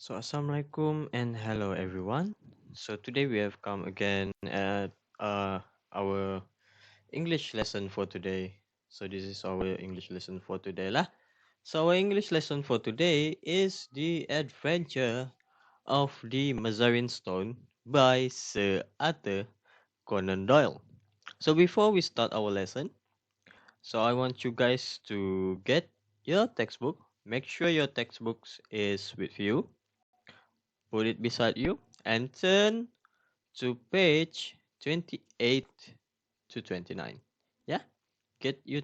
So assalamualaikum and hello everyone. So today we have come again at our English lesson for today. So this is our English lesson for today lah. So our English lesson for today is The Adventure of the Mazarin Stone by Sir Arthur Conan Doyle. So before we start our lesson, so I want you guys to get your textbook. Make sure your textbooks is with you. Put it beside you and turn to page 28 to 29. Yeah, get your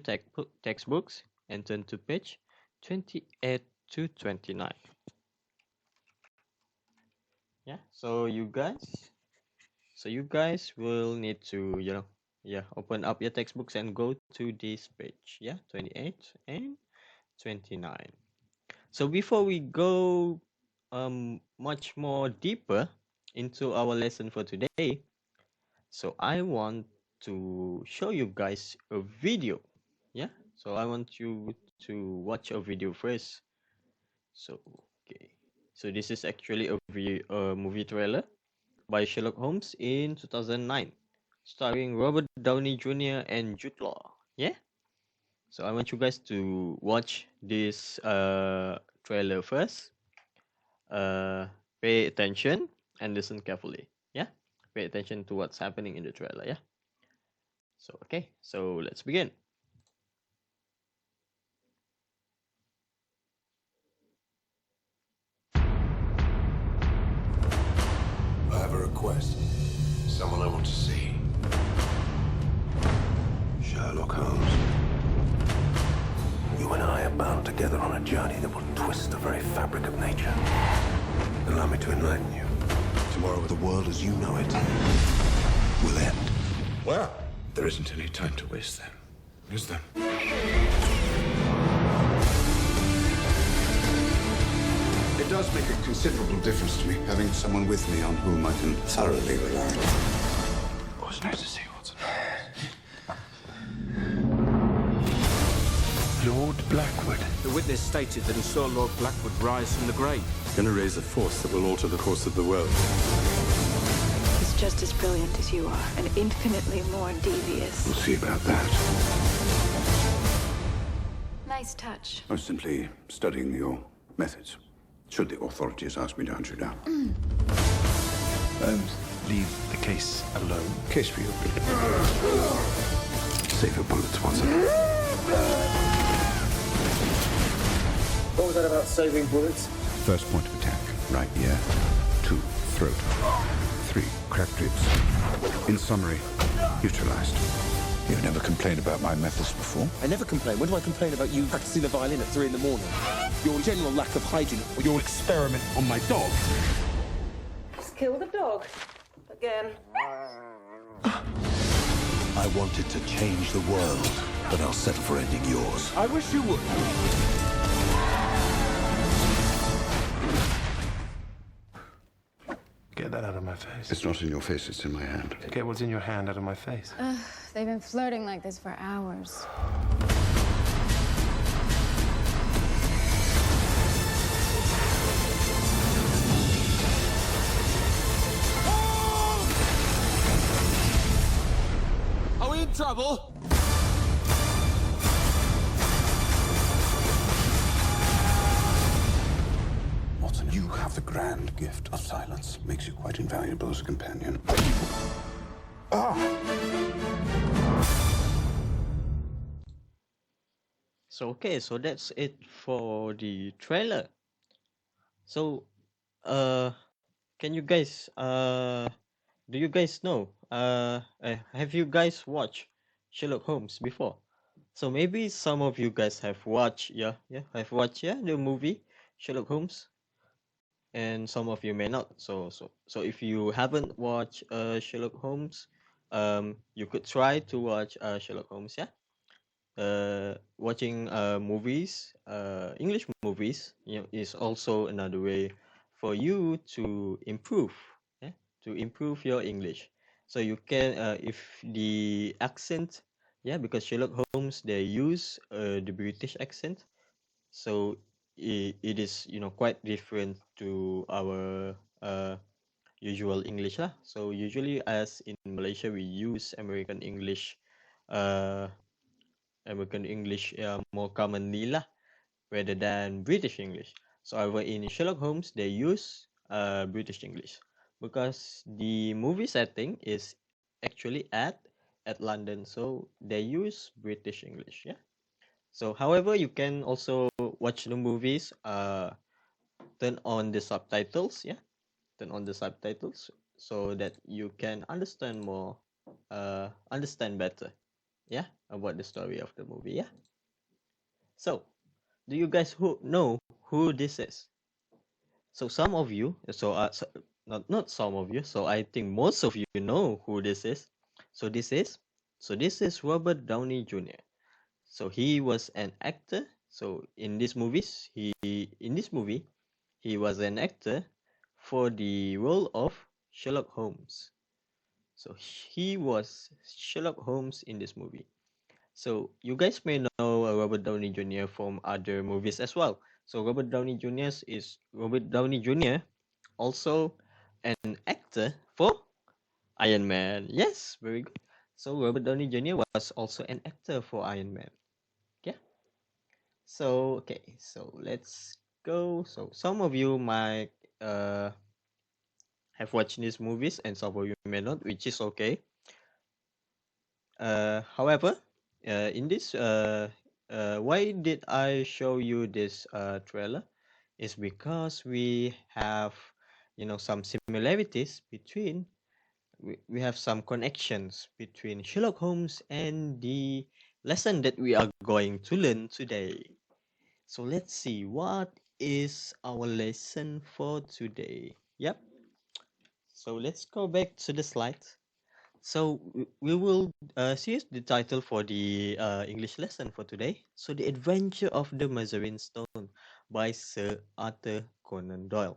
textbooks and turn to page 28 to 29. Yeah, so you guys will need to open up your textbooks and go to this page. Yeah, 28 and 29. So before we go much more deeper into our lesson for today, so I want to show you guys a video. Yeah, so I want you to watch a video first. So okay, so this is actually a movie trailer by Sherlock Holmes in 2009, starring Robert Downey Jr. and Jude Law. Yeah, so I want you guys to watch this trailer first. Pay attention and listen carefully. Yeah, pay attention to what's happening in the trailer. Yeah. So okay, so let's begin. I have a request. Someone I want to see. Sherlock Holmes. You and I are bound together on a journey that will twist the very fabric of nature. Allow me to enlighten you. Tomorrow, the world as you know it will end. Well, there isn't any time to waste then, is there? It does make a considerable difference to me having someone with me on whom I can thoroughly rely. What's nice to see, Watson? Lord Blackwood. The witness stated that he saw Lord Blackwood rise from the grave. Going to raise a force that will alter the course of the world. He's just as brilliant as you are, and infinitely more devious. We'll see about that. Nice touch. I was simply studying your methods. Should the authorities ask me to hunt you down? Holmes, leave the case alone. Case for you. Save your bullets, Watson. What was that about saving bullets? First point of attack, right ear. 2, throat. 3, cracked ribs. In summary, neutralized. You've never complained about my methods before? I never complain. When do I complain about you practicing the violin at 3 in the morning? Your general lack of hygiene or your experiment on my dog? Just kill the dog. Again. I wanted to change the world, but I'll settle for ending yours. I wish you would. Get that out of my face. It's not in your face, it's in my hand. Get what's in your hand out of my face. They've been flirting like this for hours. Are we in trouble? Watson, you have the grand gift of silence. Makes you quite invaluable as a companion. So okay, so that's it for the trailer. So can you guys do you guys know have you guys watched Sherlock Holmes before? So maybe some of you guys have watched the movie Sherlock Holmes, and some of you may not. So if you haven't watched Sherlock Holmes, you could try to watch Sherlock Holmes. Yeah, watching movies, English movies, is also another way for you to improve, to improve your English. So you can, if the accent, because Sherlock Holmes they use the British accent, so it is quite different to our usual English lah. So usually as in Malaysia we use uh, American English more commonly lah rather than British English. So however in Sherlock Holmes they use British English because the movie setting is actually at London, so they use British English. Yeah. So however you can also watch the movies. Turn on the subtitles. Yeah, turn on the subtitles so that you can understand more, understand better. Yeah, about the story of the movie. Yeah. So, do you guys know who this is? So some of you, not some of you. So I think most of you know who this is. So this is Robert Downey Jr. So he was an actor. So in this movie, he was an actor for the role of Sherlock Holmes. So he was Sherlock Holmes in this movie. So you guys may know Robert Downey Jr. from other movies as well. So Robert Downey Jr. also an actor for Iron Man. Yes, very good. So Robert Downey Jr. was also an actor for Iron Man. Yeah. So okay, so let's go. So some of you might have watched these movies and some of you may not, which is okay. However, in this, why did I show you this trailer? Is because we have, some similarities between. We have some connections between Sherlock Holmes and the lesson that we are going to learn today. So let's see what is our lesson for today. Yep. So let's go back to the slides. So we will see the title for the English lesson for today. So The Adventure of the Mazarin Stone by Sir Arthur Conan Doyle.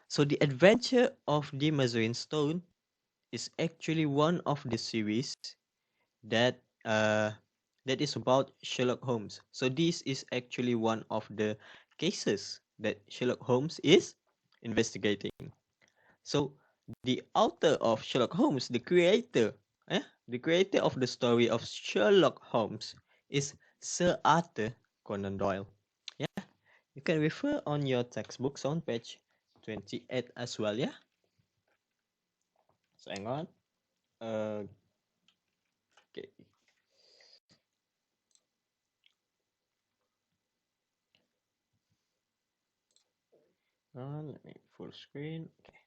So The Adventure of the Mazarin Stone is actually one of the series that that is about Sherlock Holmes. So this is actually one of the cases that Sherlock Holmes is investigating. So the author of Sherlock Holmes, the creator of the story of Sherlock Holmes is Sir Arthur Conan Doyle. Yeah, you can refer on your textbooks on page 28 as well. Yeah. So hang on. Okay. Let me full screen. Okay.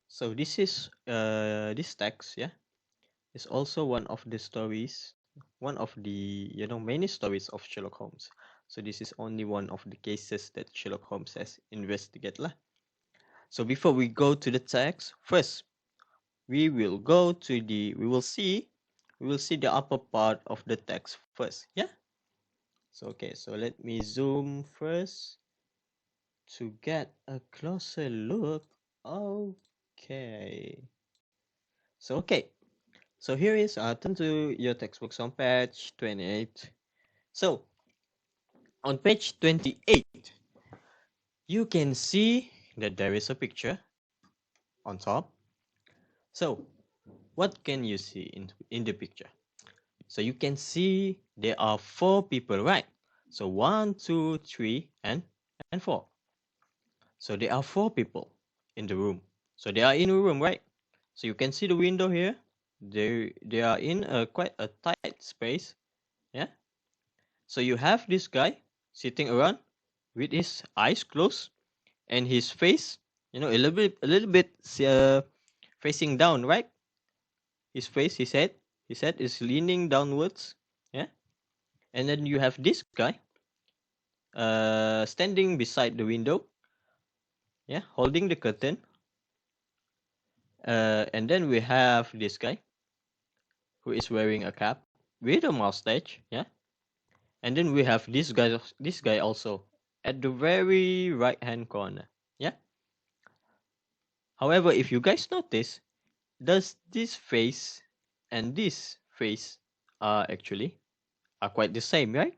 So this text, yeah, is also one of the stories, one of the many stories of Sherlock Holmes. So this is only one of the cases that Sherlock Holmes has investigated lah. So before we go to the text, first we will see the upper part of the text first. Yeah. So okay, so let me zoom first to get a closer look. Okay. So okay. So here is turn to your textbooks on page 28. So on page 28, you can see that there is a picture on top. So what can you see in the picture? So you can see there are 4 people, right? So 1, 2, 3, and 4. So there are 4 people in the room. So they are in a room, right? So you can see the window here. They are in quite a tight space. Yeah. So you have this guy sitting around with his eyes closed and his face, a little bit facing down, right? His face, his head is leaning downwards. Yeah. And then you have this guy standing beside the window. Yeah, holding the curtain. And then we have this guy who is wearing a cap with a mustache. Yeah. And then we have this guy also at the very right hand corner. Yeah. However, if you guys notice, does this face and this face are actually are quite the same, right?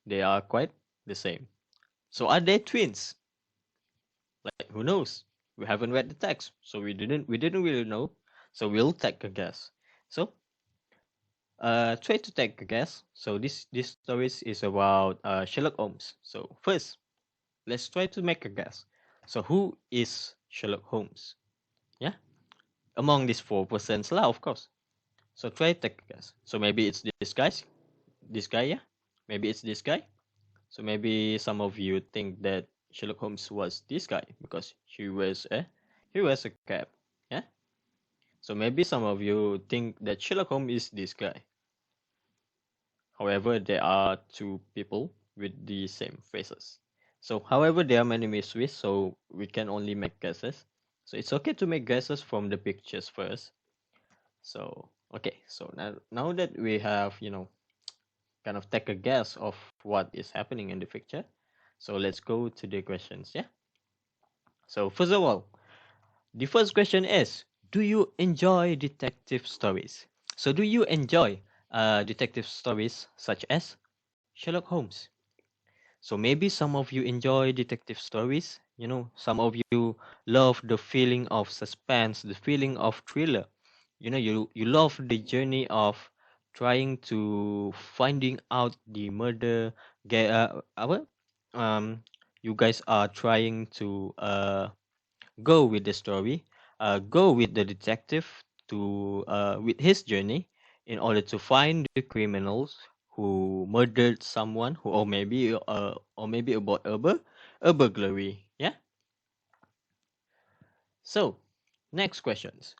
They are quite the same. So are they twins? Like who knows? We haven't read the text, so we didn't really know. So we'll take a guess. So try to take a guess. So this story is about Sherlock Holmes. So first, let's try to make a guess. So who is Sherlock Holmes? Yeah, among these 4% lah, of course. So try to take a guess. So maybe it's this guy, yeah. Maybe it's this guy. So maybe some of you think that Sherlock Holmes was this guy because he wears a cap, yeah. So maybe some of you think that Sherlock Holmes is this guy. However, there are two people with the same faces. So, however, there are many mysteries, so we can only make guesses. So it's okay to make guesses from the pictures first. So okay, so now that we have kind of take a guess of what is happening in the picture, so let's go to the questions. Yeah. So first of all, the first question is: do you enjoy detective stories? So do you enjoy detective stories such as Sherlock Holmes? So maybe some of you enjoy detective stories. Some of you love the feeling of suspense, the feeling of thriller. You love the journey of trying to finding out the murder. Apa? You guys are trying to go with the story, go with the detective to with his journey in order to find the criminals who murdered someone, who or maybe about a burglary. Yeah. So next questions.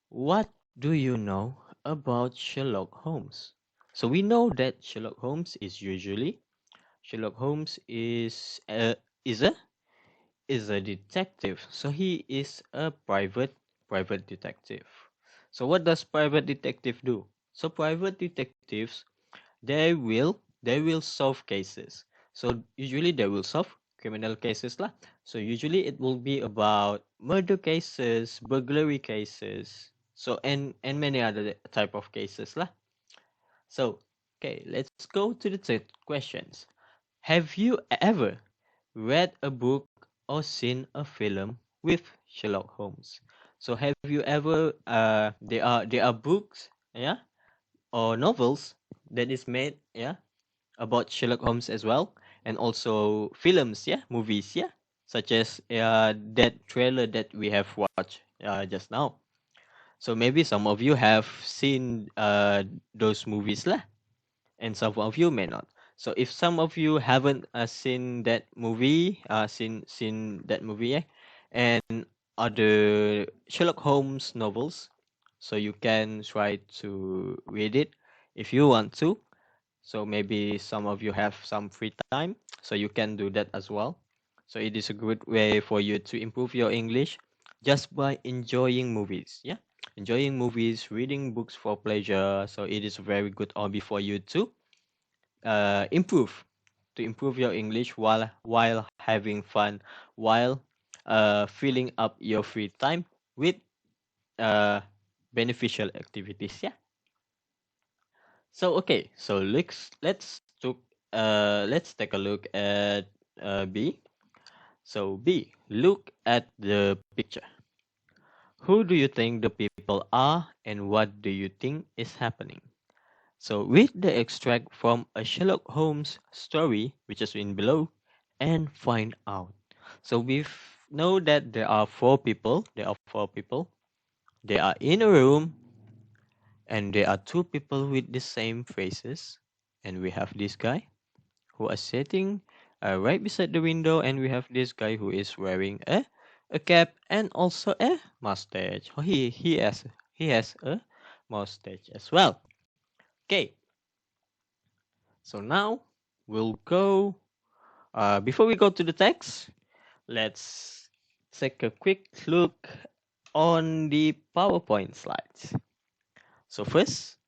What do you know about Sherlock Holmes? So we know that Sherlock Holmes is a detective. So he is a private detective. So what does private detective do? So private detectives, they will solve cases. So usually they will solve criminal cases lah. So usually it will be about murder cases, burglary cases, so and many other type of cases lah. So okay, let's go to the third questions. Have you ever read a book or seen a film with Sherlock Holmes? So have you ever there are books, yeah, or novels that is made, yeah, about Sherlock Holmes as well, and also films, yeah, movies, yeah, such as that trailer that we have watched just now. So maybe some of you have seen those movies lah, and some of you may not. So if some of you haven't seen that movie, yeah, and other Sherlock Holmes novels, so you can try to read it if you want to. So maybe some of you have some free time, so you can do that as well. So it is a good way for you to improve your English just by enjoying movies. Yeah, enjoying movies, reading books for pleasure. So it is a very good hobby for you to improve your English while having fun, while filling up your free time with uh, beneficial activities. Yeah. So okay, so let's take a look at B. So B, look at the picture. Who do you think the people are, and what do you think is happening? So read the extract from a Sherlock Holmes story, which is in below, and find out. So we know that there are four people. They are in a room, and there are two people with the same faces. And we have this guy who are sitting right beside the window, and we have this guy who is wearing a cap and also a mustache. Oh, he has a mustache as well. Okay, so now we'll go. Before we go to the text, let's take a quick look on the PowerPoint slides. So first,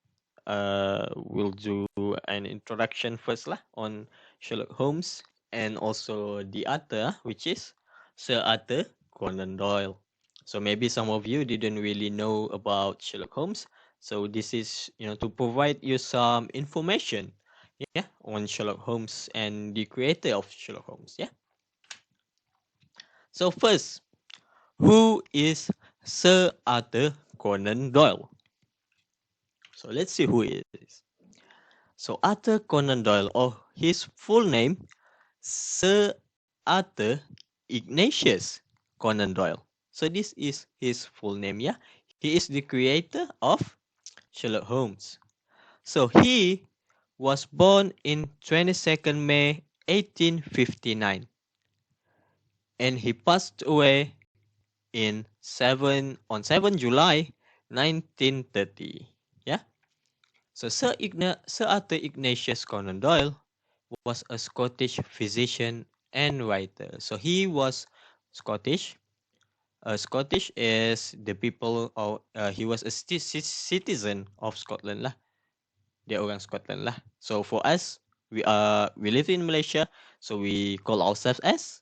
we'll do an introduction first lah on Sherlock Holmes and also the author, which is Sir Arthur Conan Doyle. So maybe some of you didn't really know about Sherlock Holmes. So this is to provide you some information, yeah, on Sherlock Holmes and the creator of Sherlock Holmes. Yeah. So first, who is Sir Arthur Conan Doyle? So let's see who he is. So Arthur Conan Doyle, or his full name, Sir Arthur Ignatius Conan Doyle. So this is his full name, yeah. He is the creator of Sherlock Holmes. So he was born in 22nd May 1859 and he passed away in 7 July 1930. Yeah. So Sir Arthur Ignatius Conan Doyle was a Scottish physician and writer. So he was Scottish. Scottish is the people, or he was a citizen of Scotland lah. Dia orang Scotland lah. So for us, we live in Malaysia, so we call ourselves as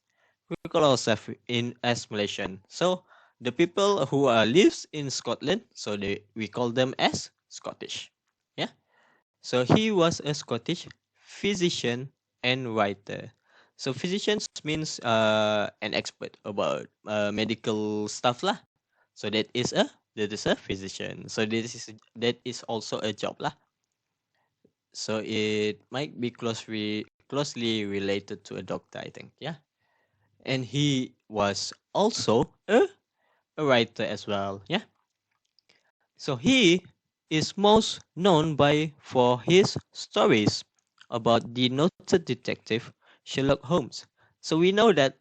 Malaysian. So the people who lives in Scotland, so we call them as Scottish. Yeah. So he was a Scottish physician and writer. So physicians means an expert about medical stuff lah. So that is a physician. So that is also a job lah. So it might be closely related to a doctor, I think. Yeah. And he was also a writer as well. Yeah. So he is most known for his stories about the noted detective Sherlock Holmes. So we know that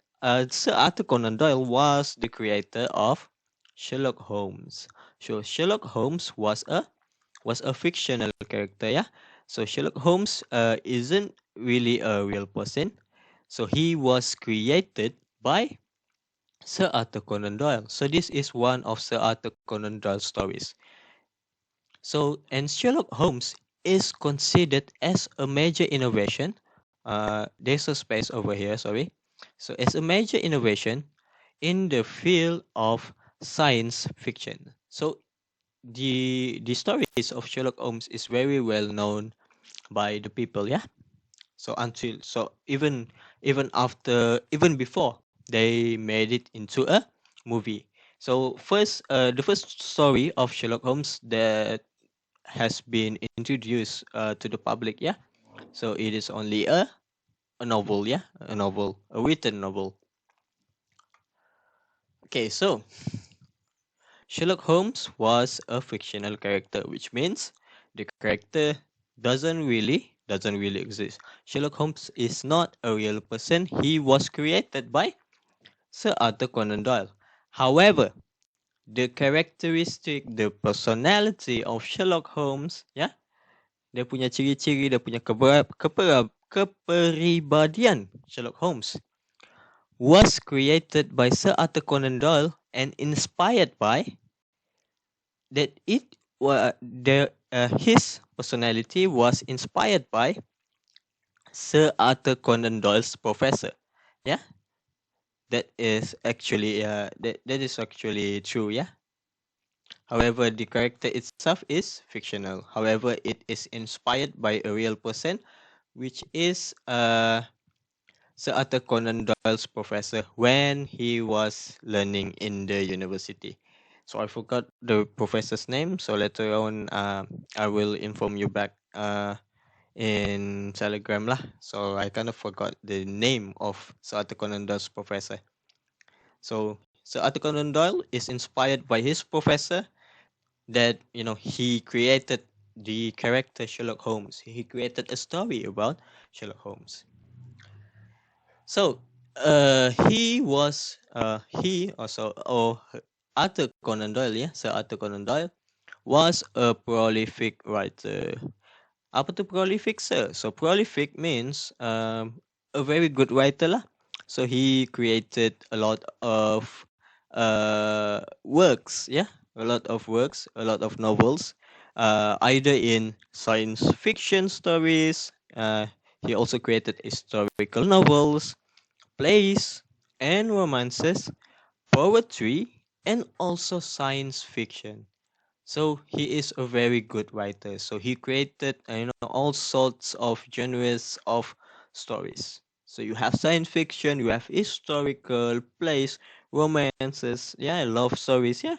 Sir Arthur Conan Doyle was the creator of Sherlock Holmes. So Sherlock Holmes was a fictional character, yeah. So Sherlock Holmes isn't really a real person. So he was created by Sir Arthur Conan Doyle. So this is one of Sir Arthur Conan Doyle's stories. So, and Sherlock Holmes is considered as a major innovation. There's a space over here, sorry. So, as a major innovation in the field of science fiction. So, the stories of Sherlock Holmes is very well known by the people, yeah. So even before they made it into a movie. So the first story of Sherlock Holmes that has been introduced to the public, yeah. So it is only a novel, yeah, a written novel. Okay, so Sherlock Holmes was a fictional character, which means the character doesn't really exist. Sherlock Holmes is not a real person. He was created by Sir Arthur Conan Doyle. However, the characteristic, the personality of Sherlock Holmes, yeah, dia punya ciri-ciri, dia punya kepribadian Sherlock Holmes was created by Sir Arthur Conan Doyle and inspired by that his personality was inspired by Sir Arthur Conan Doyle's professor. Yeah, that is actually true. Yeah. However, the character itself is fictional. However, it is inspired by a real person, which is Sir Arthur Conan Doyle's professor when he was learning in the university. So I forgot the professor's name. So later on, I will inform you back in Telegram lah. So I kind of forgot the name of Sir Arthur Conan Doyle's professor. So Sir Arthur Conan Doyle is inspired by his professor that he created the character Sherlock Holmes. He created a story about Sherlock Holmes. So Arthur Conan Doyle, yeah, Sir Arthur Conan Doyle was a prolific writer. Apa tu prolific, sir? So prolific means a very good writer lah. So he created a lot of works, yeah, a lot of novels, either in science fiction stories. He also created historical novels, plays, and romances, poetry, and also science fiction. So he is a very good writer. So he created all sorts of genres of stories. So you have science fiction, you have historical plays, romances, yeah, love stories, yeah,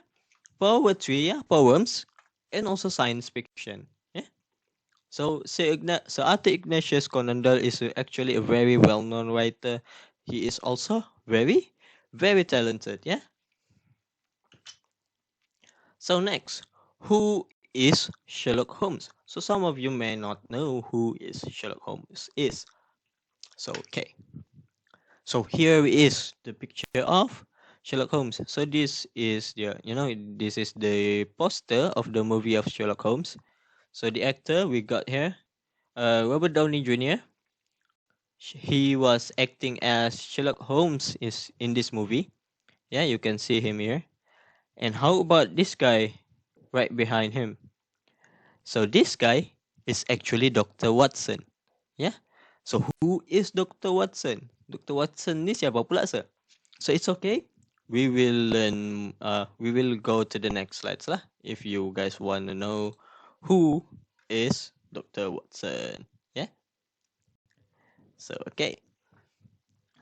poetry, yeah, poems, and also science fiction. Yeah. So Sir Arthur Ignatius Conan Doyle is actually a very well-known writer. He is also very, very talented. Yeah. So next, who is Sherlock Holmes? So some of you may not know who is Sherlock Holmes is. So okay. So here is the picture of Sherlock Holmes. So this is this is the poster of the movie of Sherlock Holmes. So the actor we got here, Robert Downey Jr. He was acting as Sherlock Holmes is in this movie. Yeah, you can see him here. And how about this guy right behind him? So this guy is actually Dr. Watson. Yeah. So who is Dr. Watson? Dr. Watson ni siapa pula sir? So it's okay. We will learn. We will go to the next slides lah. If you guys want to know who is Dr. Watson. Yeah. So okay.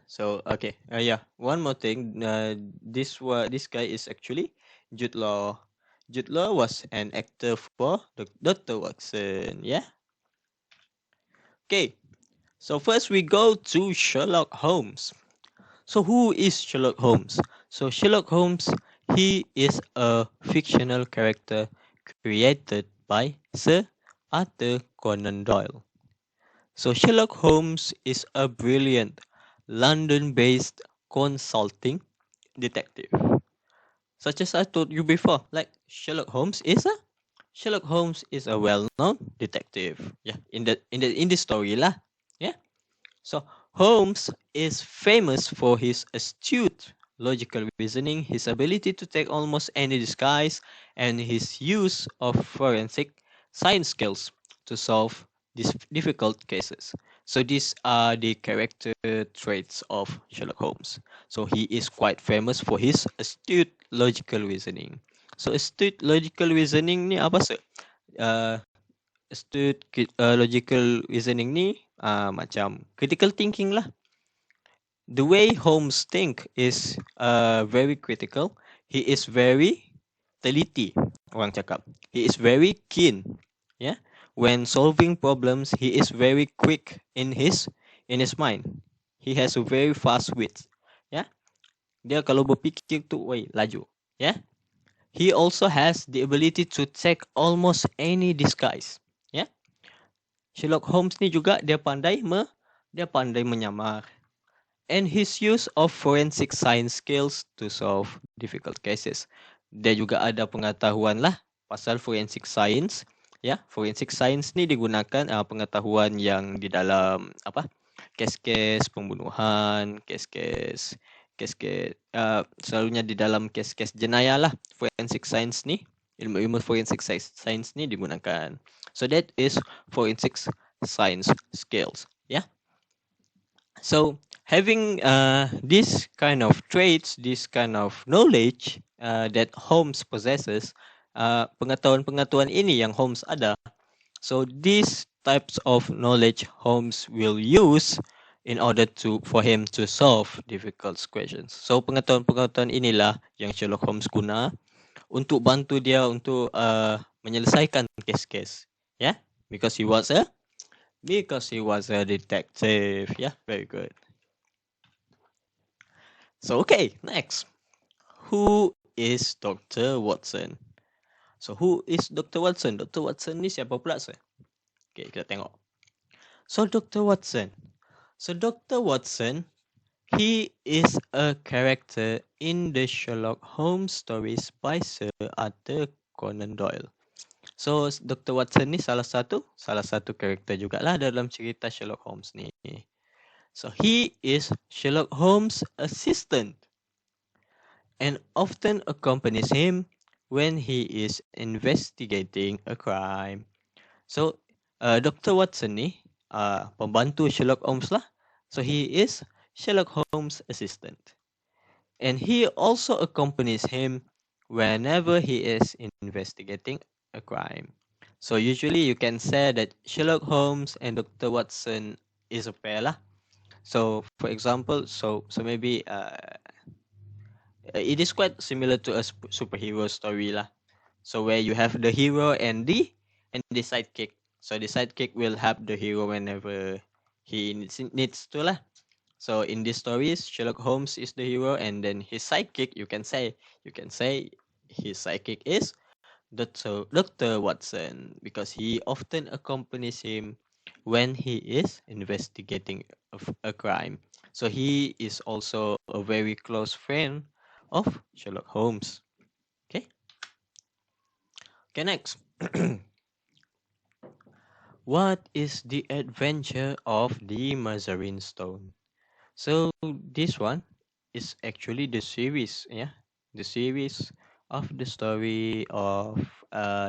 So okay. Yeah. One more thing. This guy is actually Jude Law. Jude Law was an actor for Dr. Watson. Yeah. Okay. So first we go to Sherlock Holmes. So who is Sherlock Holmes? So Sherlock Holmes, he is a fictional character created by Sir Arthur Conan Doyle. So Sherlock Holmes is a brilliant London-based consulting detective. Such as I told you before, like Sherlock Holmes is a well-known detective. Yeah, in the story lah. Yeah. So Holmes is famous for his astute logical reasoning, his ability to take almost any disguise, and his use of forensic science skills to solve these difficult cases. So these are the character traits of Sherlock Holmes. So he is quite famous for his astute logical reasoning. So astute logical reasoning ni apa sih? Uh, logical reasoning ni macam critical thinking lah. The way Holmes think is very critical. He is very teliti, orang cakap. He is very keen. Yeah. When solving problems, he is very quick in his mind. He has a very fast wit. Yeah. Dia kalau berfikir tu, laju. Yeah. He also has the ability to take almost any disguise. Yeah. Sherlock Holmes ni juga dia pandai menyamar. And his use of forensic science skills to solve difficult cases. Dia juga ada pengetahuan lah pasal forensic science. Ya, forensic science ni digunakan pengetahuan yang di dalam kes-kes pembunuhan, kes-kes selalunya di dalam kes-kes jenayah lah. Forensic science ni, ilmu-ilmu forensic science ni digunakan. So that is forensic science skills. Yeah. So having this kind of traits, this kind of knowledge that Holmes possesses, pengetahuan-pengetahuan ini yang Holmes ada. So these types of knowledge Holmes will use in order for him to solve difficult questions. So pengetahuan-pengetahuan inilah yang Sherlock Holmes guna untuk bantu dia untuk menyelesaikan kes-kes. Yeah, because he was a detective. Yeah, very good. So okay, next. Who is Dr. Watson? So who is Dr. Watson? Dr. Watson ni siapa pula sir? Okay, kita tengok. So Dr. Watson. So Dr. Watson, he is a character in the Sherlock Holmes stories by Sir Arthur Conan Doyle. So Dr. Watson ni salah satu karakter jugalah dalam cerita Sherlock Holmes ni. So he is Sherlock Holmes' assistant and often accompanies him when he is investigating a crime. So Dr. Watson ni pembantu Sherlock Holmes lah. So he is Sherlock Holmes' assistant. And he also accompanies him whenever he is investigating a crime. So usually you can say that Sherlock Holmes and Dr. Watson is a pair lah. So for example, so maybe it is quite similar to a superhero story lah. So where you have the hero and the sidekick. So the sidekick will help the hero whenever he needs to lah. So in these stories, Sherlock Holmes is the hero, and then his sidekick, you can say his sidekick is Dr. Watson, because he often accompanies him when he is investigating a crime. So he is also a very close friend of Sherlock Holmes. Okay. Okay, next. What is the adventure of the Mazarin Stone? So this one is actually the series, the series of the story of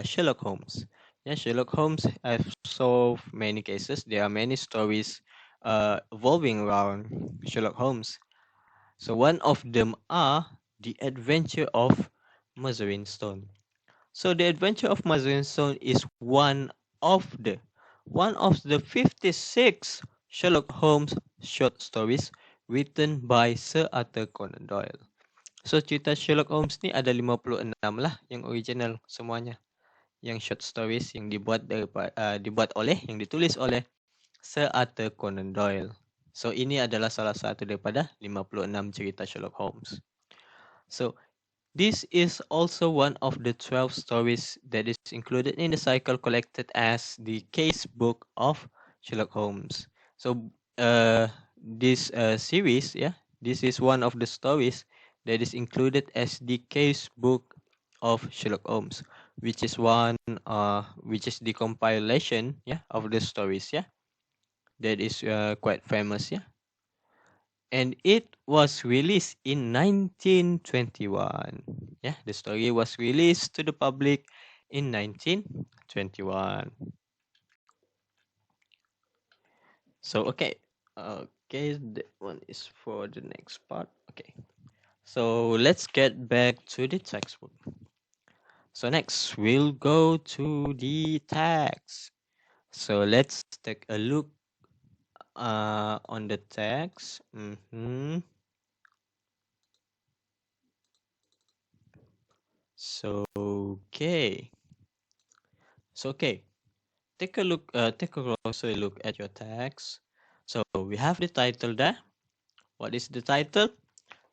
Sherlock Holmes. Yeah, Sherlock Holmes have solved many cases. There are many stories evolving around Sherlock Holmes. So one of them are the Adventure of Mazarin Stone. So the Adventure of Mazarin Stone is one of the 56 Sherlock Holmes short stories written by Sir Arthur Conan Doyle. So cerita Sherlock Holmes ni ada 56 lah yang original semuanya. Yang short stories yang ditulis oleh Sir Arthur Conan Doyle. So ini adalah salah satu daripada 56 cerita Sherlock Holmes. So this is also one of the 12 stories that is included in the cycle collected as the case book of Sherlock Holmes. So this series, this is one of the stories that is included as the case book of Sherlock Holmes, which is the compilation, of the stories, that is quite famous, and it was released in 1921. Yeah, the story was released to the public in 1921. So okay, that one is for the next part. Okay, so let's get back to the textbook. So next we'll go to the text. So let's take a look on the text. So okay. Take a closer look at your text. So we have the title there. What is the title?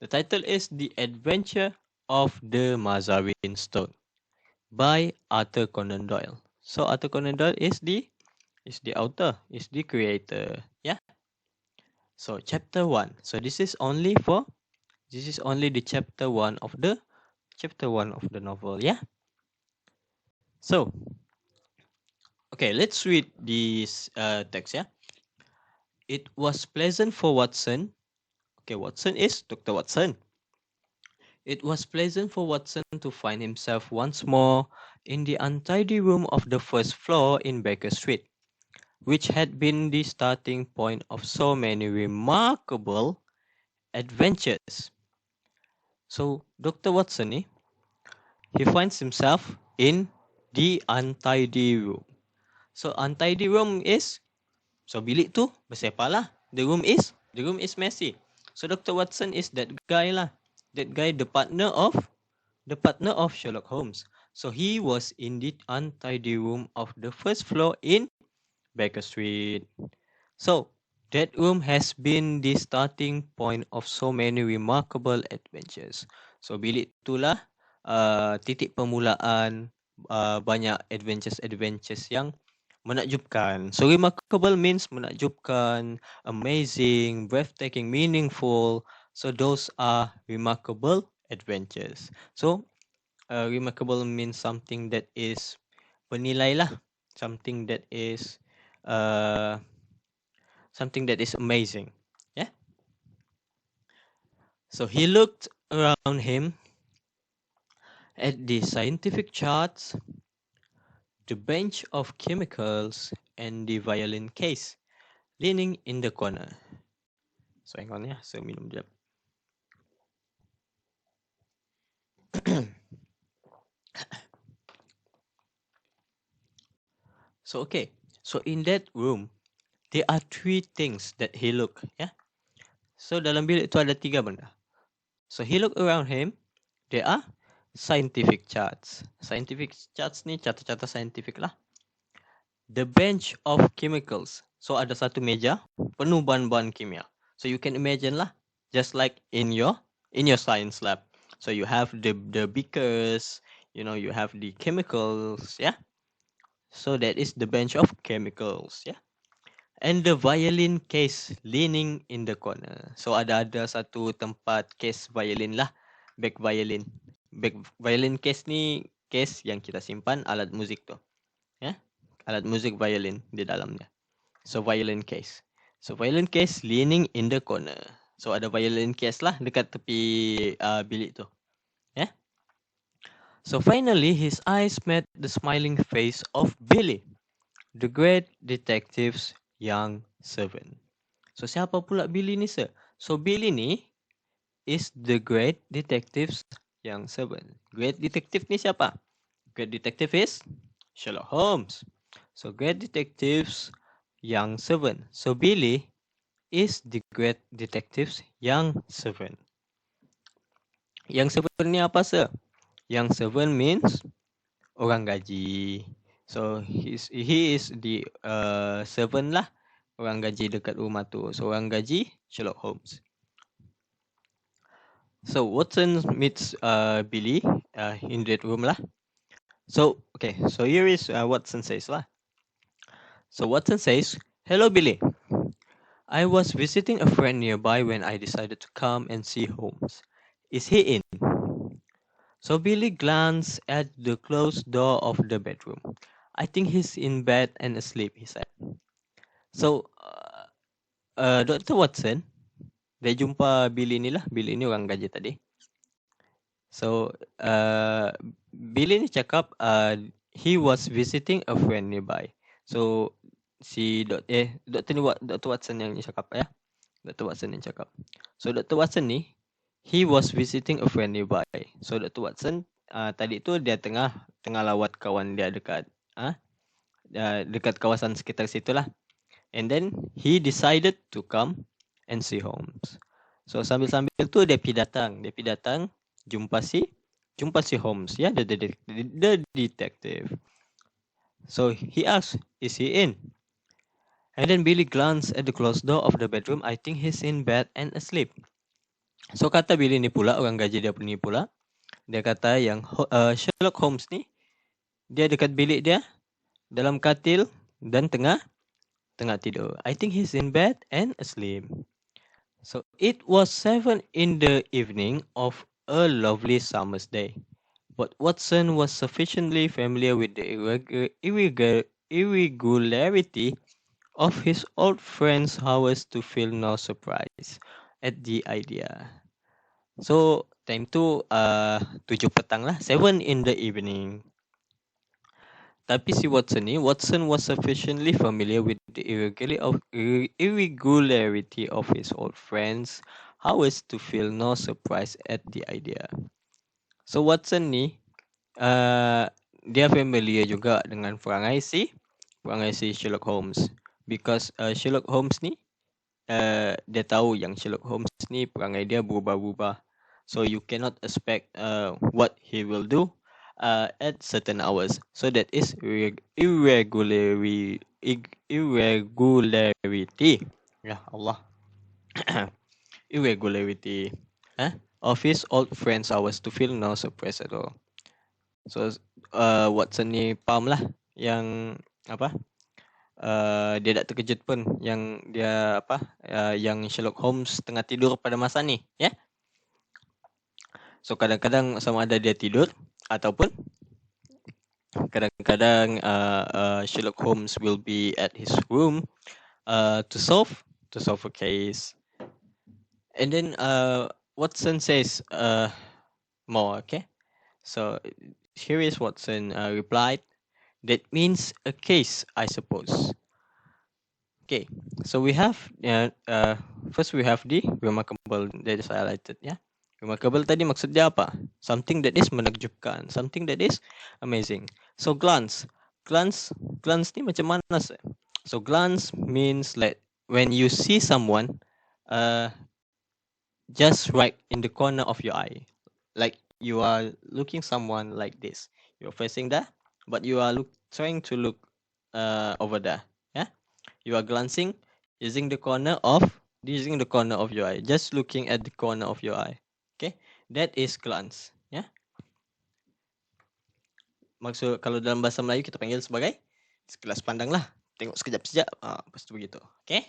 The title is The Adventure of the Mazarin Stone by Arthur Conan Doyle. So Arthur Conan Doyle is the author, is the creator. Yeah. So chapter 1. So this is only the chapter 1 of the novel. Yeah. So okay, let's read this text. Yeah. It was pleasant for Watson. Okay, Watson is Dr. Watson. It was pleasant for Watson to find himself once more in the untidy room of the first floor in Baker Street, which had been the starting point of so many remarkable adventures. So, Dr. Watson, he finds himself in the untidy room. So, untidy room is, so bilik tu bersepah lah. The room is messy. So Dr. Watson is that guy lah. That guy, the partner of Sherlock Holmes. So he was in the untidy room of the first floor in Baker Street. So that room has been the starting point of so many remarkable adventures. So bilik itulah titik permulaan banyak adventures yang menakjubkan. So remarkable means menakjubkan, amazing, breathtaking, meaningful. So those are remarkable adventures. So remarkable means something that is bernilai lah, something that is amazing. Yeah. So he looked around him at the scientific charts, the bench of chemicals, and the violin case leaning in the corner. So hang on ya, saya minum jap. So okay, so in that room there are three things that he look. Yeah. So dalam bilik tu ada tiga benda. So he look around him. There are scientific charts. Scientific charts ni carta-carta scientific lah. The bench of chemicals. So ada satu meja penuh bahan-bahan kimia. So you can imagine lah, just like in your science lab. So you have the beakers, you have the chemicals, yeah. So that is the bench of chemicals, yeah. And the violin case leaning in the corner. So ada satu tempat case violin lah, back violin. Back violin case ni case yang kita simpan alat muzik tu, ya. Alat muzik violin di dalamnya. So violin case. So violin case leaning in the corner. So ada violin case lah dekat tepi bilik tu. Yeah. So finally his eyes met the smiling face of Billy, the great detective's young servant. So siapa pula Billy ni, sir? So Billy ni is the great detective's young servant. Great detective ni siapa? Great detective is Sherlock Holmes. So great detective's young servant. So Billy is the great detective's young servant. Young servant ni apa, sir? Young servant means orang gaji. So he is the servant lah, orang gaji dekat rumah tu. So orang gaji Sherlock Holmes. So Watson meets Billy in that room lah. So okay, so here is Watson says lah. So Watson says, "Hello Billy. I was visiting a friend nearby when I decided to come and see Holmes. Is he in?" So Billy glanced at the closed door of the bedroom. "I think he's in bed and asleep," he said. So Dr. Watson, dia jumpa Billy ni lah. Billy ni orang gaji tadi. So Billy ni cakap he was visiting a friend nearby. So Dr. Watson yang ni cakap ya. Dr. Watson yang cakap. So Dr. Watson ni, he was visiting a friend nearby. So Dr. Watson tadi tu dia tengah lawat kawan dia dekat dekat kawasan sekitar situlah. And then he decided to come and see Holmes. So sambil-sambil tu dia pergi datang jumpa si Holmes, ya, the detective. So he asked, "Is he in?" And then Billy glanced at the closed door of the bedroom. "I think he's in bed and asleep." So kata Billy ni pula, orang gaji dia ni pula, dia kata yang Sherlock Holmes ni, dia dekat bilik dia, dalam katil dan tengah tidur. "I think he's in bed and asleep." So it was 7 in the evening of a lovely summer's day. But Watson was sufficiently familiar with the irregularity of his old friend's hours to feel no surprise at the idea. So time tu 7 petang lah, 7 in the evening. Tapi si Watson was sufficiently familiar with the irregularity of his old friend's hours to feel no surprise at the idea. So Watson ni dia familiar juga dengan perangai si Sherlock Holmes. Because Sherlock Holmes ni dia tahu yang Sherlock Holmes ni perangai dia berubah-ubah. So you cannot expect what he will do at certain hours. So that is irregularity. Ya Allah. Irregularity of his old friends' hours to feel no surprise at all. So Watson ni faham lah yang apa? Dia tak terkejut pun yang dia yang Sherlock Holmes tengah tidur pada masa ni, ya. So kadang-kadang sama ada dia tidur ataupun kadang-kadang Sherlock Holmes will be at his room to solve a case. And then Watson says more, okay? So here is Watson replied, "That means a case, I suppose." Okay, so we have first we have the remarkable that is highlighted, ya. Remarkable tadi maksud dia apa? Something that is menakjubkan, something that is amazing. So glance, glance ni macam mana sir? So glance means like when you see someone just right in the corner of your eye, like you are looking someone like this. You're facing there, but you are trying to look over there. Yeah, you are glancing using the corner of your eye, just looking at the corner of your eye. Okay, that is glance. Yeah, maksud kalau dalam bahasa Melayu kita panggil sebagai sekilas pandang lah. Tengok sekejap-sekejap, lepas tu begitu. Okay,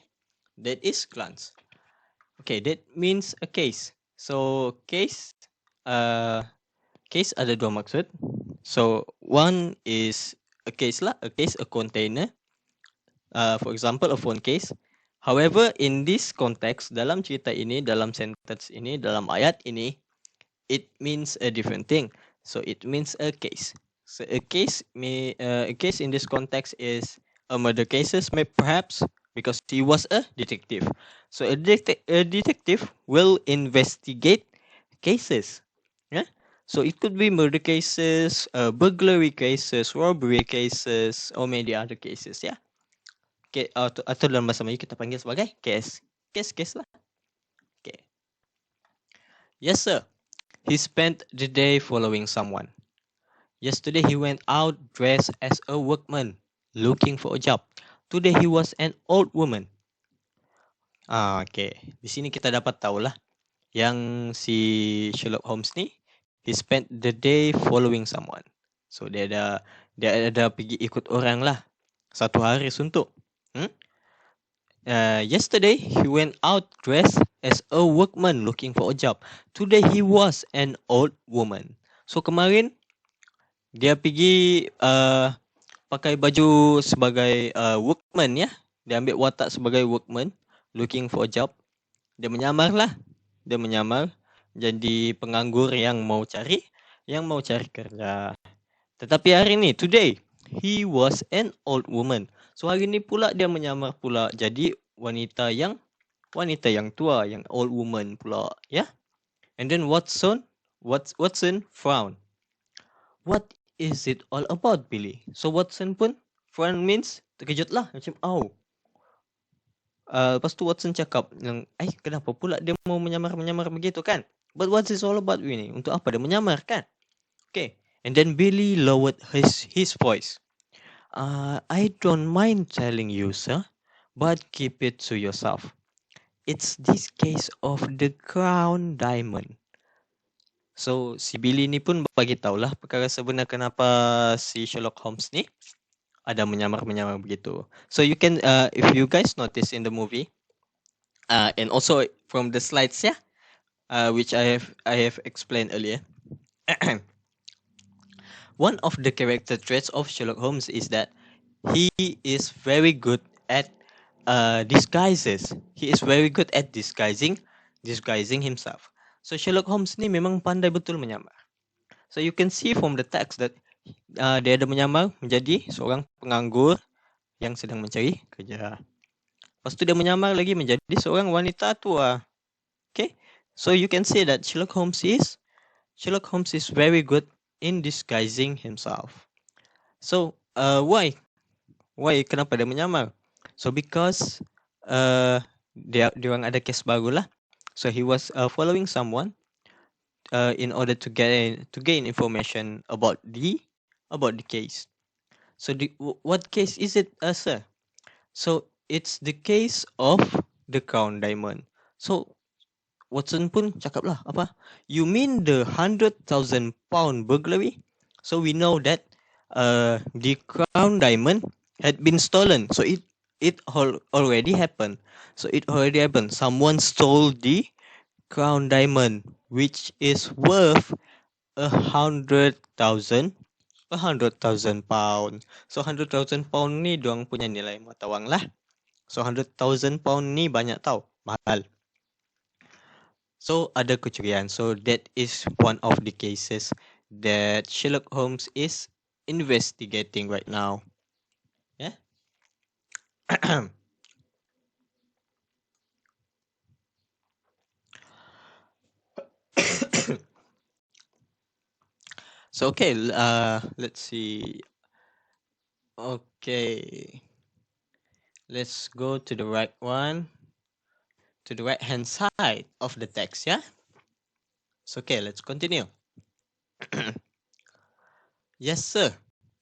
that is glance. Okay, that means a case. So case, case ada dua maksud. So one is a case lah, a container. For example, a phone case. However, in this context, dalam cerita ini, dalam sentence ini, dalam ayat ini, it means a different thing. So it means a case. So a case in this context is a murder cases, perhaps because he was a detective. So a detective will investigate cases. Yeah. So it could be murder cases, burglary cases, robbery cases, or many other cases. Yeah. Okay, atau dalam bahasa Melayu kita panggil sebagai case. Case lah. Okay. Yes, sir. He spent the day following someone. Yesterday he went out dressed as a workman, looking for a job. Today he was an old woman. Okay. Di sini kita dapat tahulah yang si Sherlock Holmes ni, he spent the day following someone. So dia ada pergi ikut orang lah. Satu hari suntuk. Yesterday he went out dressed as a workman looking for a job. Today he was an old woman. So kemarin dia pergi pakai baju sebagai workman ya. Dia ambil watak sebagai workman looking for a job. Dia menyamar lah. Dia menyamar jadi penganggur yang mau cari kerja. Tetapi hari ni, today, he was an old woman. So hari ni pula dia menyamar pula jadi wanita yang tua, yang old woman pula, ya. Yeah? And then Watson frown. What is it all about, Billy? So Watson pun frown means terkejut lah, macam lepas tu Watson cakap yang, kenapa pula dia mau menyamar begitu kan? But what is all about ini? Untuk apa dia menyamar kan? Okay. And then Billy lowered his voice. I don't mind telling you, sir, but keep it to yourself. It's this case of the crown diamond. So, si Billy ni pun bagi tahulah perkara sebenar kenapa si Sherlock Holmes ni ada menyamar begitu. So, you can, if you guys notice in the movie, and also from the slides, yeah, which I have explained earlier, one of the character traits of Sherlock Holmes is that he is very good at disguises. He is very good at disguising himself. So Sherlock Holmes ni memang pandai betul menyamar. So you can see from the text that dia ada menyamar menjadi seorang penganggur yang sedang mencari kerja. Lepas tu dia menyamar lagi menjadi seorang wanita tua. Okay, so you can see that Sherlock Holmes is very good in disguising himself. So why kenapa dia menyamar? So because dia orang ada kes baru lah. So he was following someone in order to gain information about the case. So what case is it, sir? So it's the case of the crown diamond. So Watson pun cakap lah apa? You mean the 100,000 pound burglary? So we know that the crown diamond had been stolen. So it already happened. Someone stole the crown diamond, which is worth 100,000 pound. So 100,000 pound ni diorang punya nilai mata wang lah. So 100,000 pound ni banyak tau, mahal. So ada kecurian. So that is one of the cases that Sherlock Holmes is investigating right now. Yeah. So okay, let's see. Okay. Let's go to the right one, to the right hand side of the text, yeah? So, okay, let's continue. Yes, sir.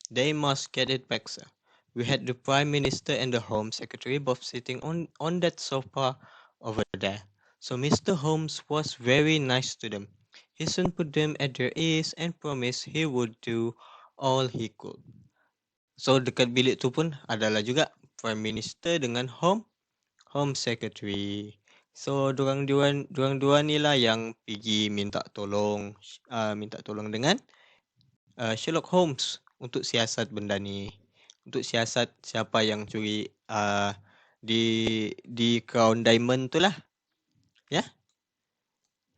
They must get it back, sir. We had the Prime Minister and the Home Secretary both sitting on that sofa over there. So Mr. Holmes was very nice to them. He soon put them at their ease and promised he would do all he could. So dekat bilik tu pun adalah juga Prime Minister dengan Home Secretary. So dorang dua ni lah yang pergi minta tolong dengan Sherlock Holmes untuk siasat benda ni. Untuk siasat siapa yang curi di Crown Diamond tu lah. Ya. Yeah?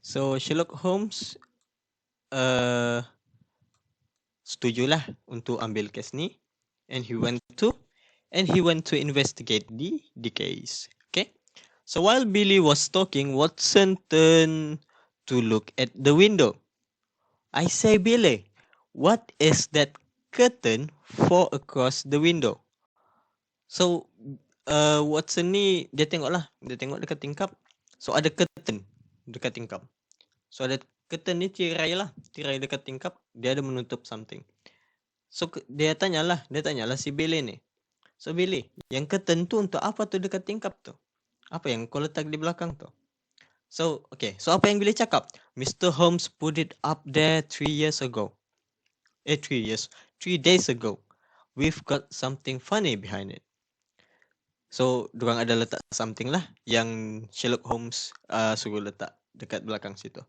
So Sherlock Holmes setujulah untuk ambil kes ni, and he went to investigate the case. Okay. So while Billy was talking, Watson turned to look at the window. I say, Billy, what is that curtain for across the window? So Watson ni dia tengok dekat tingkap. So ada curtain dekat tingkap. So ada curtain ni tirai dekat tingkap, dia ada menutup something. So dia tanyalah si Billy ni. So Billy, yang curtain tu untuk apa tu dekat tingkap tu? Apa yang kau letak di belakang tu? So, okay. So apa yang Billy cakap? Mr. Holmes put it up there 3 years ago. 3 days ago. We've got something funny behind it. So, dorang ada letak something lah yang Sherlock Holmes suruh letak dekat belakang situ.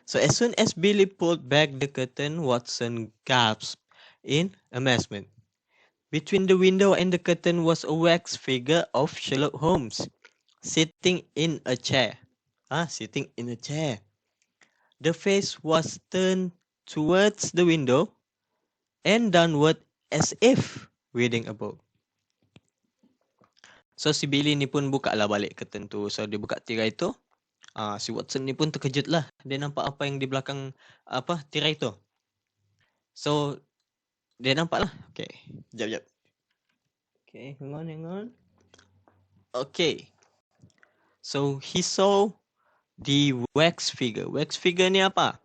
So, as soon as Billy pulled back the curtain, Watson gasped in amazement. Between the window and the curtain was a wax figure of Sherlock Holmes sitting in a chair. Sitting in a chair. The face was turned towards the window and downward as if reading a book. So si Billy ni pun buka lah balik curtain tu. So dia buka tirai tu. Si Watson ni pun terkejut lah. Dia nampak apa yang di belakang tirai tu. So dia nampak lah. Okay. Sekejap. Okay, hang on. Okay. So he saw the wax figure. Wax figure ni apa?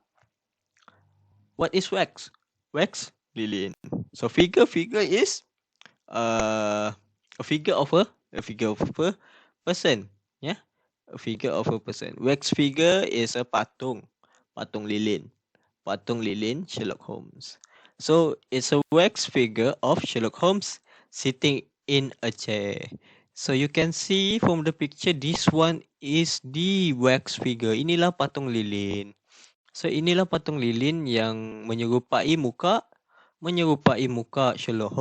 What is wax? Wax lilin. So figure is a figure of a person. Yeah, a figure of a person. Wax figure is a patung lilin. Patung lilin Sherlock Holmes. So it's a wax figure of Sherlock Holmes sitting in a chair. So you can see from the picture, this one is the wax figure. Inilah patung lilin. So inilah patung lilin yang menyerupai muka Sherlock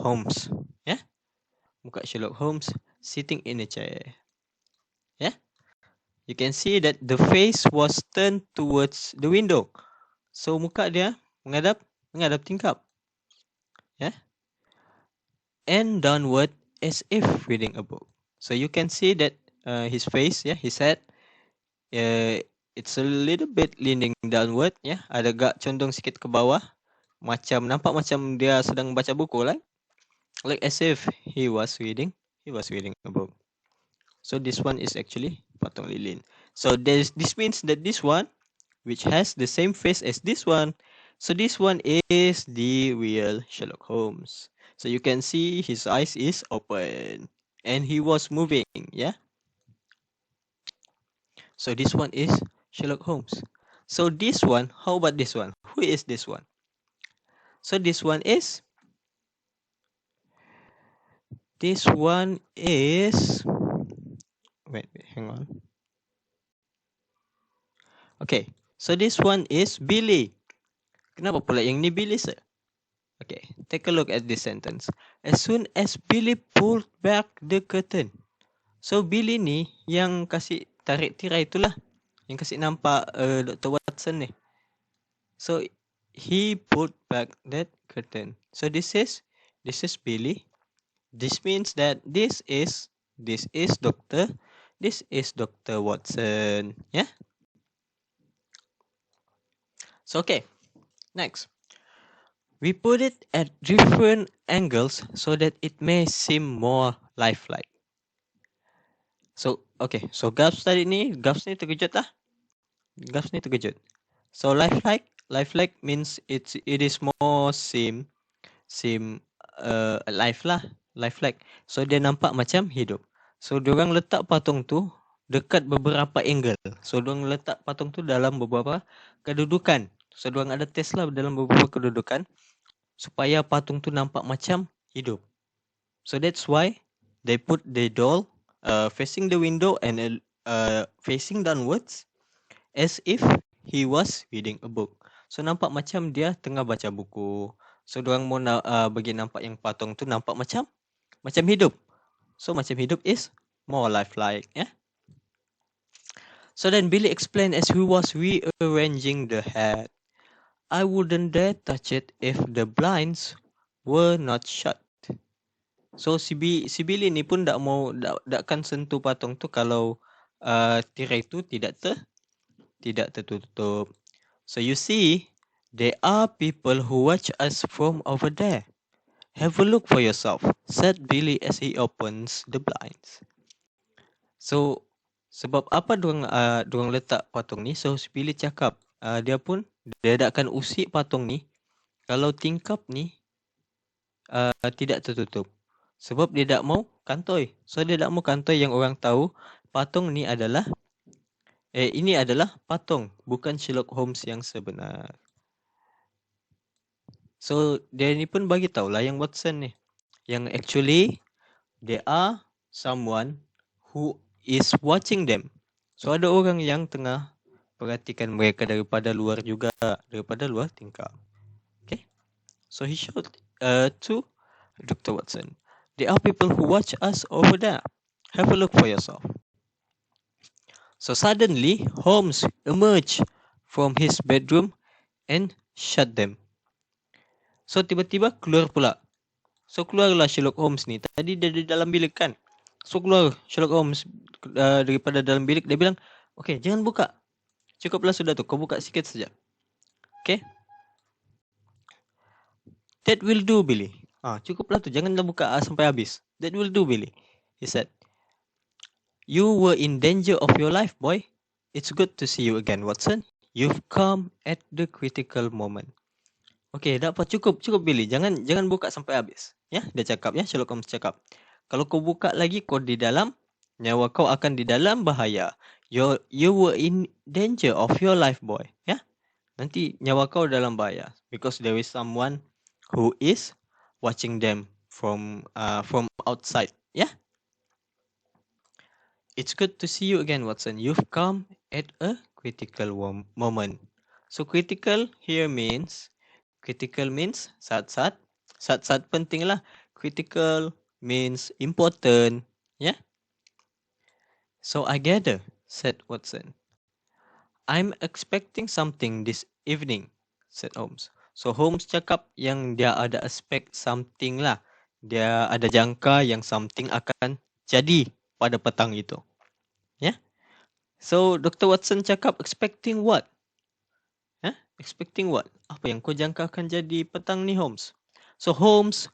Holmes. Ya? Yeah? Muka Sherlock Holmes sitting in a chair. Ya? Yeah? You can see that the face was turned towards the window. So muka dia menghadap tingkap. Ya? Yeah? And downward as if reading a book. So you can see that his face, his head, it's a little bit leaning downward, ada agak condong sikit ke bawah, nampak macam dia sedang baca buku lah, like as if he was reading a book. So this one is actually patung lilin. So this means that this one, which has the same face as this one, so this one is the real Sherlock Holmes. So you can see his eyes is open and he was moving, yeah. So this one is Sherlock Holmes. So this one, how about this one? Who is this one? So this one is wait, hang on. Okay, so this one is Billy. Kenapa pula yang ni Billy, sir? Okay, take a look at this sentence. As soon as Billy pulled back the curtain. So Billy ni yang kasih tarik tirai itulah, yang kasih nampak Dr. Watson ni. So he pulled back that curtain. So this is Billy. This means that this is Dr. Watson. Yeah. So okay, next. We put it at different angles so that it may seem more lifelike. So, okay. So, Gabs ni terkejut lah. Gabs ni terkejut. So, lifelike means it is more life lah. Lifelike. So, dia nampak macam hidup. So, diorang letak patung tu dekat beberapa angle. So, diorang letak patung tu dalam beberapa kedudukan. So, diorang ada test lah dalam beberapa kedudukan supaya patung tu nampak macam hidup. So, that's why they put the doll facing the window and facing downwards as if he was reading a book. So, nampak macam dia tengah baca buku. So, diorang mau bagi nampak yang patung tu nampak macam hidup. So, macam hidup is more lifelike. Yeah. So, then Billy explained as he was rearranging the hat. I wouldn't dare touch it if the blinds were not shut. So, si Billy ni pun takkan sentuh patung tu kalau tirai tu tidak tertutup. So, you see, there are people who watch us from over there. Have a look for yourself, said Billy as he opens the blinds. So, sebab apa diorang letak patung ni? So, si Billy cakap, dia takkan usik patung ni kalau tingkap ni tidak tertutup. Sebab dia tak mau kantoi. So, dia tak mau kantoi yang orang tahu patung ni adalah ini adalah patung, bukan Sherlock Holmes yang sebenar. So, dia ni pun bagi tahulah yang Watson ni. Yang actually, there are someone who is watching them. So, ada orang yang tengah perhatikan mereka daripada luar juga. Daripada luar tingkap. Okay. So, he showed to Dr. Watson. There are people who watch us over there. Have a look for yourself. So, suddenly, Holmes emerged from his bedroom and shut them. So, tiba-tiba keluar pula. So, keluarlah Sherlock Holmes ni. Tadi dia di dalam bilik kan. So, keluar Sherlock Holmes daripada dalam bilik. Dia bilang, okay, jangan buka. Cukuplah sudah tu. Kau buka sikit saja. Okay. That will do, Billy. Cukuplah tu. Janganlah buka sampai habis. That will do, Billy. He said. You were in danger of your life, boy. It's good to see you again, Watson. You've come at the critical moment. Okay, dah apa? Cukup, Billy. Jangan buka sampai habis. Ya, dia cakap ya. Sherlock Holmes cakap. Kalau kau buka lagi, kau di dalam, nyawa kau akan di dalam bahaya. You were in danger of your life, boy. Ya, nanti nyawa kau dalam bahaya. Because there is someone who is watching them from outside. Yeah. It's good to see you again, Watson. You've come at a critical moment. So critical here means saat penting lah. Critical means important. Yeah. So I gather, said Watson. I'm expecting something this evening, said Holmes. So Holmes cakap yang dia ada expect something lah. Dia ada jangka yang something akan jadi pada petang itu. Ya. Yeah? So Dr. Watson cakap expecting what? Expecting what? Apa yang kau jangka akan jadi petang ni, Holmes? So Holmes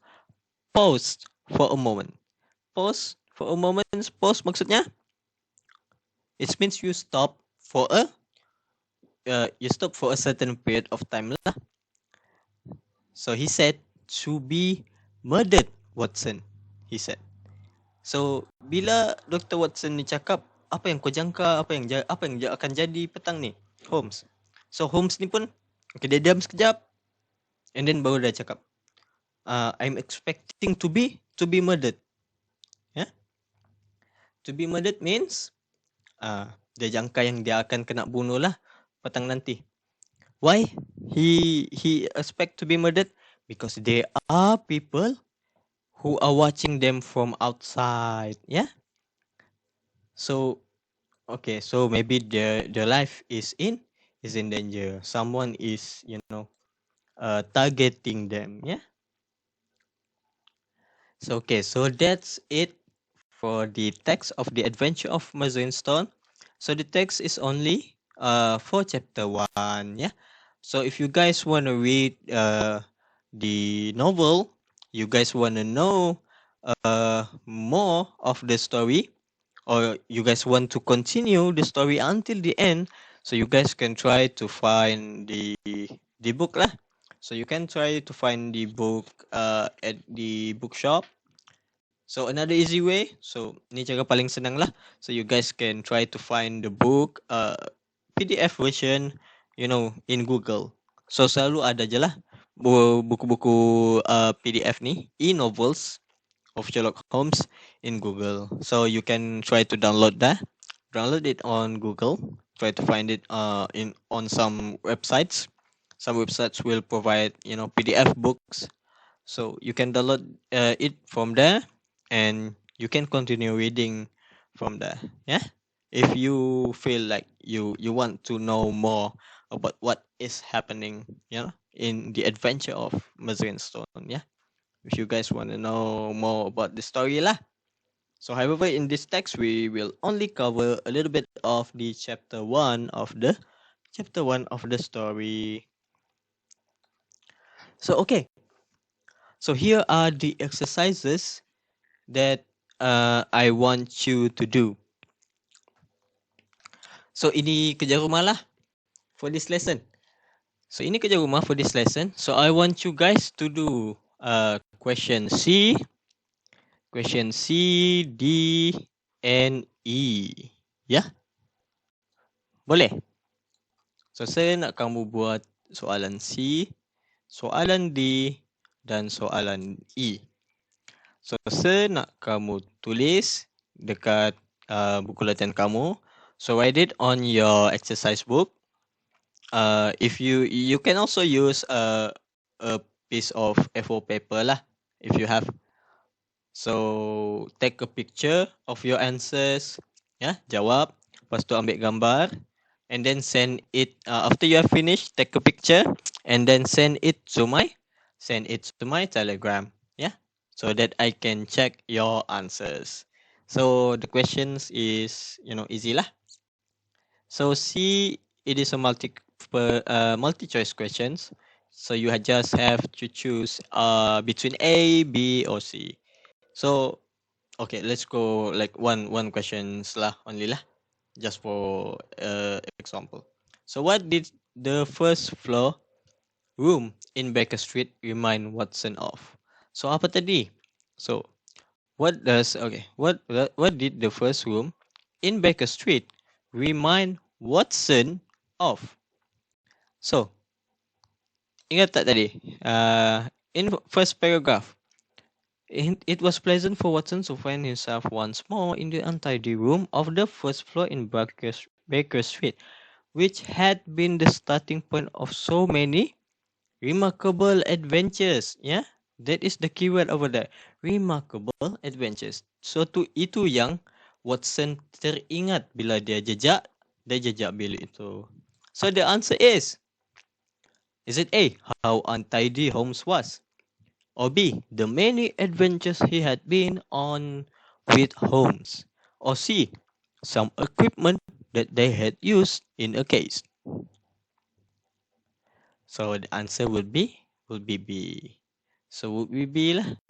paused for a moment. Pause for a moment. Pause maksudnya? It means you stop for a certain period of time lah. So he said, to be murdered, Watson. He said. So bila Dr. Watson ni cakap, apa yang kau jangka, apa yang akan jadi petang ni, Holmes. So Holmes ni pun, okay, dia diam sekejap, and then baru dia cakap, I'm expecting to be murdered. Yeah? To be murdered means, dia jangka yang dia akan kena bunuh lah petang nanti. Why he expect to be murdered? Because there are people who are watching them from outside. Yeah. So, okay. So maybe their life is in danger. Someone is targeting them. Yeah. So okay. So that's it for the text of the Adventure of Mazarin Stone. So the text is only for chapter 1. Yeah. So if you guys want to read the novel, you guys want to know more of the story, or you guys want to continue the story until the end, so you guys can try to find the book lah. So you can try to find the book at the bookshop. So another easy way, so ni cara paling senang lah. So you guys can try to find the book PDF version, in Google. So selalu ada je lah buku-buku PDF ni, e-novels of Sherlock Holmes in Google. So you can try to download it on Google. Try to find it on some websites. Some websites will provide PDF books. So you can download it from there, and you can continue reading from there. Yeah, if you feel like you want to know more about what is happening, in the adventure of Mazrin Stone. Yeah, if you guys want to know more about the story lah. So, however, in this text we will only cover a little bit of the chapter 1 of the story. So, okay. So here are the exercises that I want you to do. So ini kerja rumah lah for this lesson. So ini kerja rumah for this lesson. So I want you guys to do question C, D, and E. Ya? Boleh? So saya nak kamu buat soalan C, soalan D, dan soalan E. So saya nak kamu tulis dekat buku latihan kamu. So write it on your exercise book. If you can also use a piece of A4 paper lah if you have. So take a picture of your answers, jawab, lepas tu ambil gambar, and then send it. After you have finished, take a picture and then send it to my Telegram, so that I can check your answers. So the questions is easy lah. So C, it is a multi-choice questions. So you just have to choose between A, B, or C. So okay, let's go like one questions lah only lah, just for example. So what did the first floor room in Baker Street remind Watson of? So apa tadi? So what did the first room in Baker Street remind Watson of? So ingat tak tadi? In first paragraph, it was pleasant for Watson to find himself once more in the untidy room of the first floor in Baker Street, which had been the starting point of so many remarkable adventures. Yeah, that is the keyword over there. Remarkable adventures. So itu yang Watson teringat bila dia jejak bilik itu. So the answer is it A, how untidy Holmes was? Or B, the many adventures he had been on with Holmes? Or C, some equipment that they had used in a case? So the answer would be B. So would be B lah,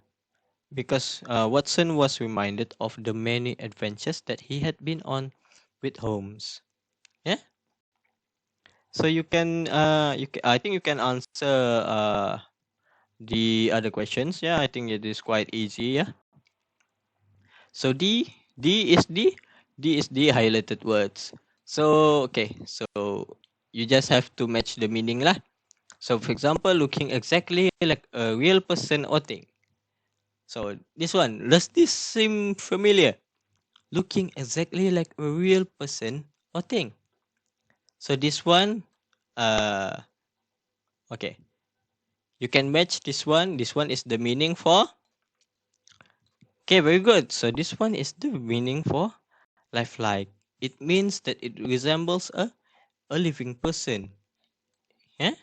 because Watson was reminded of the many adventures that he had been on with Holmes. Yeah. So you can I think you can answer the other questions. Yeah, I think it is quite easy. Yeah. So D is the highlighted words. So okay, so you just have to match the meaning lah. So for example, looking exactly like a real person or thing. So this one, does this seem familiar? Looking exactly like a real person or thing. So this one, okay, you can match this one. This one is the meaning for. Okay, very good. So this one is the meaning for lifelike. It means that it resembles a living person. Yeah.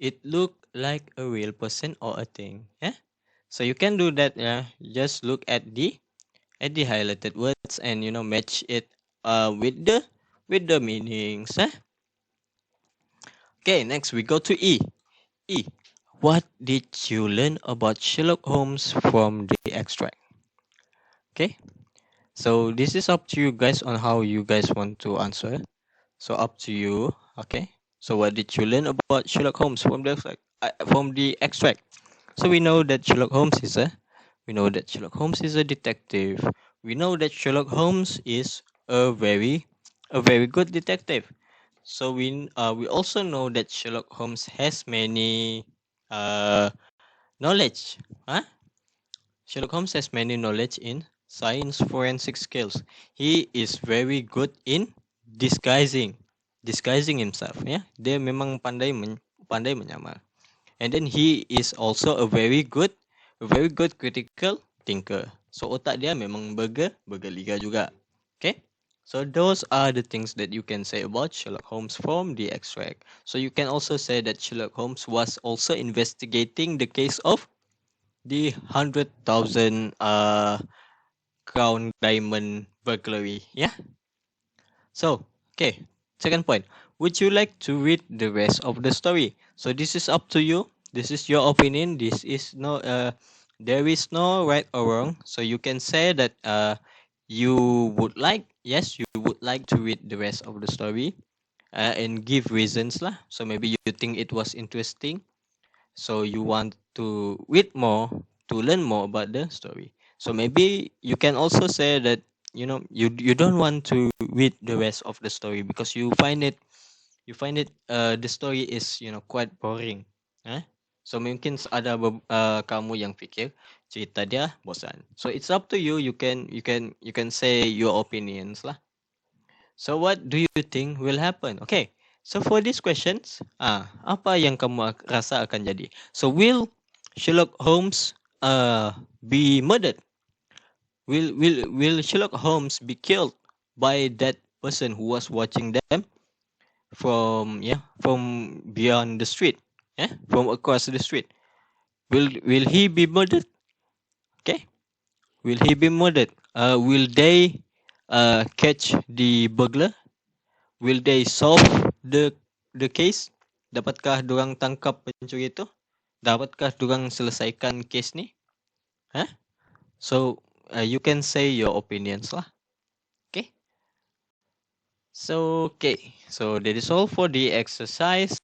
It look like a real person or a thing. Yeah. So you can do that. Yeah. Just look at the highlighted words and match it with the meanings. Okay. Next we go to E. E. what did you learn about Sherlock Holmes from the extract? Okay, so this is up to you guys on how you guys want to answer. So up to you. Okay, so what did you learn about Sherlock Holmes from the extract? From the extract. So we know that Sherlock Holmes is a detective. We know that Sherlock Holmes is a very good detective. So we also know that Sherlock Holmes has many knowledge. Huh? Sherlock Holmes has many knowledge in science forensic skills. He is very good in disguising himself. Yeah, dia memang pandai menyamar. And then he is also a very good critical thinker. So otak dia memang bergeliga juga. Okay. So those are the things that you can say about Sherlock Holmes from the extract. So you can also say that Sherlock Holmes was also investigating the case of the 100,000 crown diamond burglary. Yeah. So, okay. Second point. Would you like to read the rest of the story? So this is up to you. This is your opinion. This is no there is no right or wrong. So you can say that you would like, yes, you would like to read the rest of the story and give reasons lah. So maybe you think it was interesting, so you want to read more to learn more about the story. So maybe you can also say that you don't want to read the rest of the story because you find it the story is quite boring. eh? So mungkin kamu yang fikir cerita dia bosan. So it's up to you. You can say your opinions lah. So what do you think will happen? Okay. So for these questions, apa yang kamu rasa akan jadi? So will Sherlock Holmes be murdered? Will Sherlock Holmes be killed by that person who was watching them from beyond the street? From across the street. Will he be murdered? Okay. Will he be murdered? Will they catch the burglar? Will they solve the case? Dapatkah dorang tangkap pencuri itu? Dapatkah dorang selesaikan case ni? So you can say your opinions lah. Okay. So that is all for the exercise.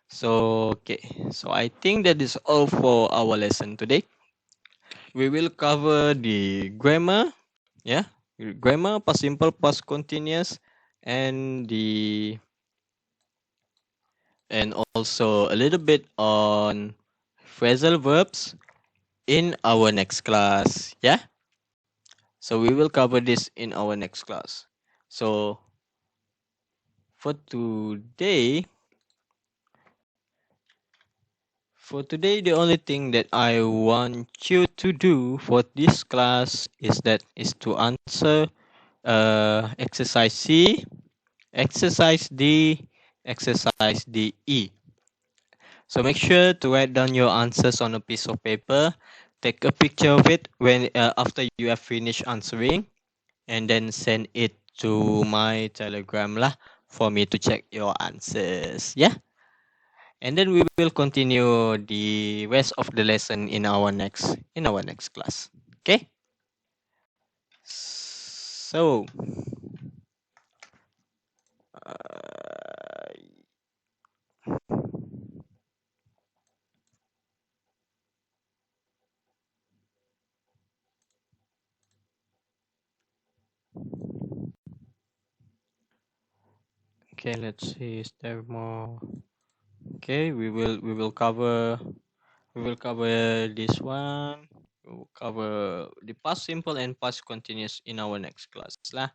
So I think that is all for our lesson today. We will cover the grammar, grammar, past simple, past continuous, and also a little bit on phrasal verbs in our next class. Yeah. So we will cover this in our next class. So for today, the only thing that I want you to do for this class is to answer exercise C, exercise D, exercise DE. So make sure to write down your answers on a piece of paper. Take a picture of it when after you have finished answering, and then send it to my Telegram lah for me to check your answers. Yeah. And then we will continue the rest of the lesson in our next class. Okay. So okay, let's see, is there more? Okay, we will cover this one. We will cover the past simple and past continuous in our next class lah,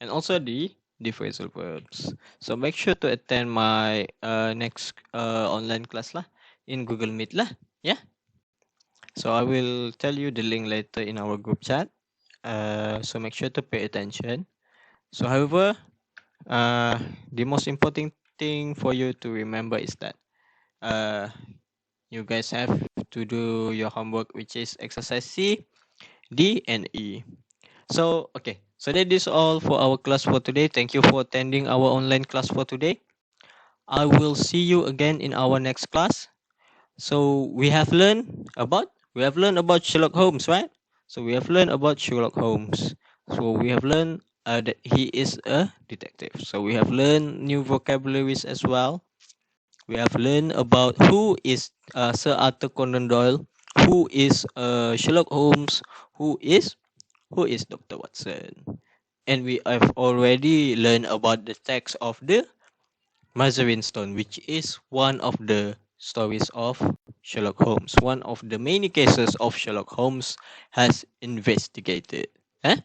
and also the phrasal verbs. So make sure to attend my next online class lah in Google Meet lah. Yeah. So I will tell you the link later in our group chat. So make sure to pay attention. So however, the most important thing for you to remember is that you guys have to do your homework, which is exercise C, D, and E. So okay, so that is all for our class for today. Thank you for attending our online class for today. I will see you again in our next class. So we have learned about Sherlock Holmes, right? So we have learned about Sherlock Holmes. So we have learned that he is a detective. So we have learned new vocabularies as well. We have learned about who is Sir Arthur Conan Doyle, who is Sherlock Holmes, who is Dr. Watson. And we have already learned about the text of the Mazarin Stone, which is one of the stories of Sherlock Holmes, one of the many cases of Sherlock Holmes has investigated. Eh?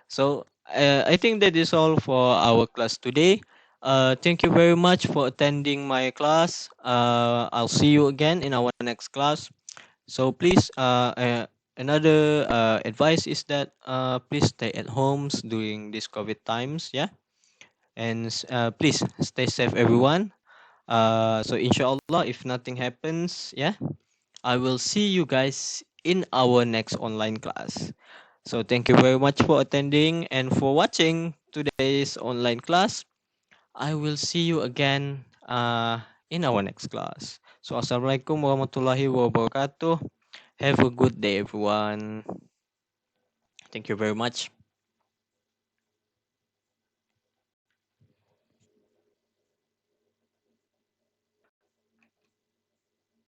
So I think that is all for our class today. Thank you very much for attending my class. I'll see you again in our next class. So please, another advice is that please stay at homes during this COVID times. Yeah, and please stay safe, everyone. So inshallah, if nothing happens, yeah, I will see you guys in our next online class. So thank you very much for attending and for watching today's online class. I will see you again in our next class. So assalamualaikum warahmatullahi wabarakatuh. Have a good day, everyone. Thank you very much.